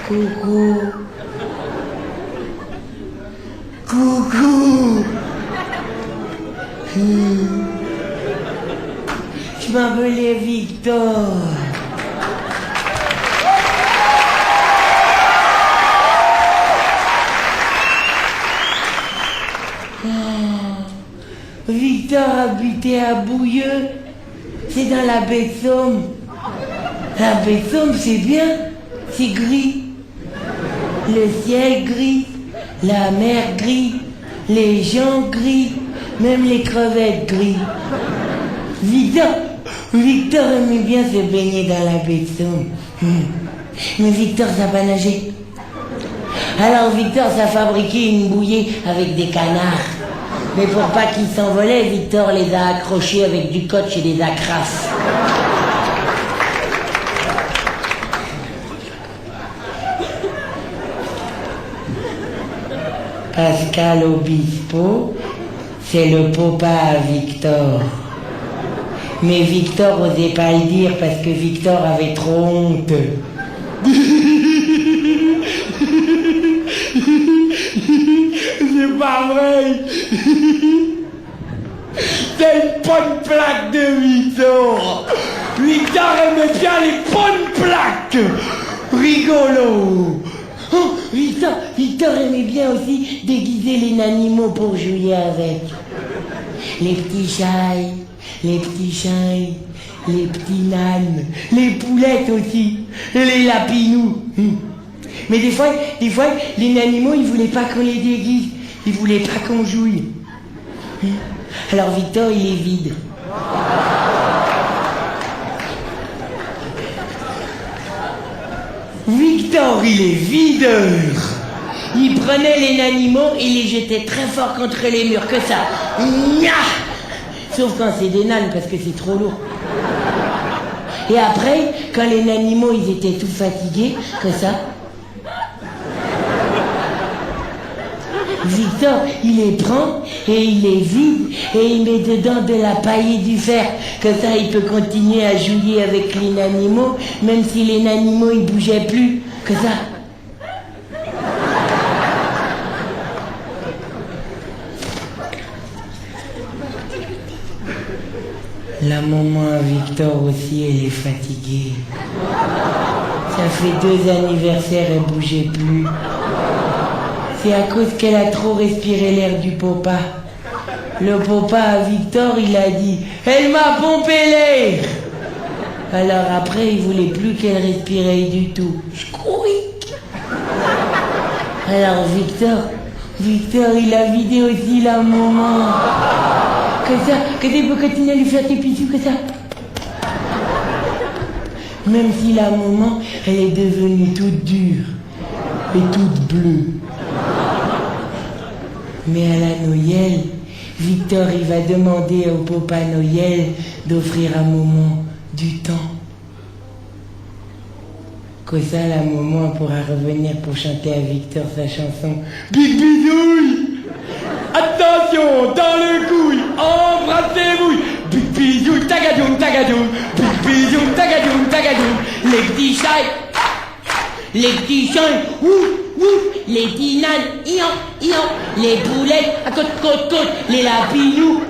Coucou. Coucou. Je m'appelais Victor. Victor habitait à Bouilleux, c'est dans la baie de Somme. La baie de Somme, c'est bien, c'est gris. Le ciel gris, la mer gris, les gens gris, même les crevettes gris. Victor aimait bien se baigner dans la baie de Somme. Mais Victor n'a pas nagé. Alors Victor s'est fabriqué une bouillée avec des canards. Mais pour pas qu'ils s'envolaient, Victor les a accrochés avec du scotch et des acrafes. Pascal Obispo, c'est le papa à Victor. Mais Victor osait pas le dire parce que Victor avait trop honte. C'est pas vrai. C'est une bonne plaque de Victor. Victor aimait bien les bonnes plaques. Rigolo. Oh, Victor aimait bien aussi déguiser les animaux pour jouer avec. Les petits chats, les petits chiens, les petits nanes, les poulettes aussi, les lapinous. Mais des fois, les animaux, ils voulaient pas qu'on les déguise. Ils voulaient pas qu'on jouille. Alors Victor, il est vide. Victor, il est videur. Il prenait les animaux et les jetait très fort contre les murs, que ça. Nya! Sauf quand c'est des nanes, parce que c'est trop lourd. Et après, quand les animaux, ils étaient tout fatigués, que ça. Victor, il les prend et il les vide et il met dedans de la paille et du fer. Comme ça, il peut continuer à jouer avec les animaux, même si les animaux, ils bougeaient plus. Que ça. La maman à Victor aussi, elle est fatiguée. Ça fait 2 anniversaires, elle bougeait plus. C'est à cause qu'elle a trop respiré l'air du papa. Le papa à Victor, il a dit « Elle m'a pompé l'air !» Alors après, il voulait plus qu'elle respirait du tout. Squeak. Alors Victor, il a vidé aussi la maman. Que ça, que tu peux continuer à lui faire tes bisous, que ça. Même si la maman, elle est devenue toute dure et toute bleue. Mais à la Noël, Victor, il va demander au papa Noël d'offrir à maman du temps. Comme ça, la maman pourra revenir pour chanter à Victor sa chanson Big Bidouille. Attention, dans le couille, embrassez-vous. Big Bidouille, tagadoum, tagadoum. Big Bidouille, tagadoum, tagadoum. Les petits chats, les petits chiens, les petits nanes, les poulettes, à côte, les lapinous.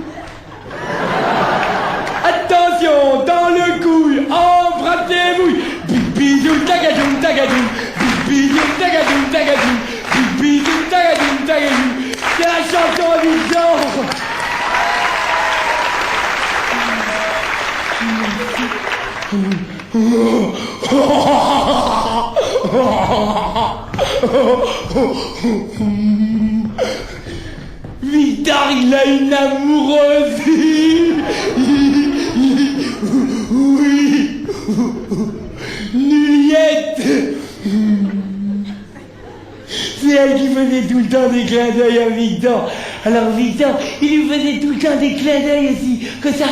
Attention, dans le couille, embrassez-vous. Big bisou, tagadoum, tagadoum. Big bisou, tagadoum, tagadoum. Big bisou, tagadoum, tagadoum. C'est la chanson du genre. Victor, il a une amoureuse. Oui. Nuliette. C'est elle qui faisait tout le temps des clins d'œil à Victor. Alors Victor, il lui faisait tout le temps des clins d'œil aussi, que ça.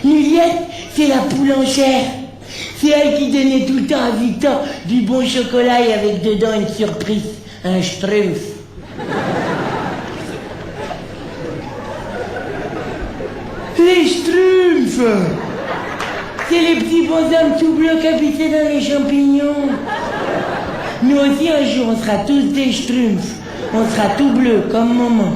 Nuliette, c'est la boulangère. C'est elle qui donnait tout le temps à Victor du bon chocolat et avec dedans une surprise, un schtroumpf. Les schtroumpfs. C'est les petits bonshommes tout bleus qui habitaient dans les champignons. Nous aussi, un jour, on sera tous des schtroumpfs. On sera tout bleus, comme maman.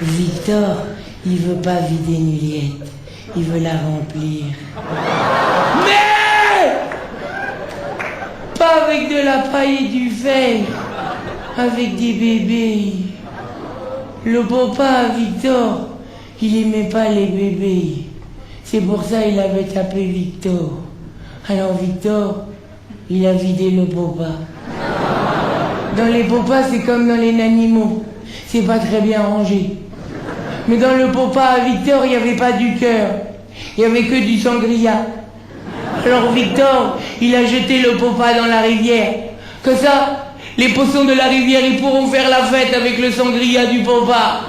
Victor, il veut pas vider une liette. Il veut la remplir. Mais pas avec de la paille et du fer. Avec des bébés. Le papa, Victor, il aimait pas les bébés. C'est pour ça il avait tapé Victor. Alors Victor, il a vidé le papa. Dans les papas, c'est comme dans les animaux. C'est pas très bien rangé. Mais dans le papa à Victor, il n'y avait pas du cœur. Il n'y avait que du sangria. Alors Victor, il a jeté le papa dans la rivière. Comme ça, les poissons de la rivière, ils pourront faire la fête avec le sangria du papa.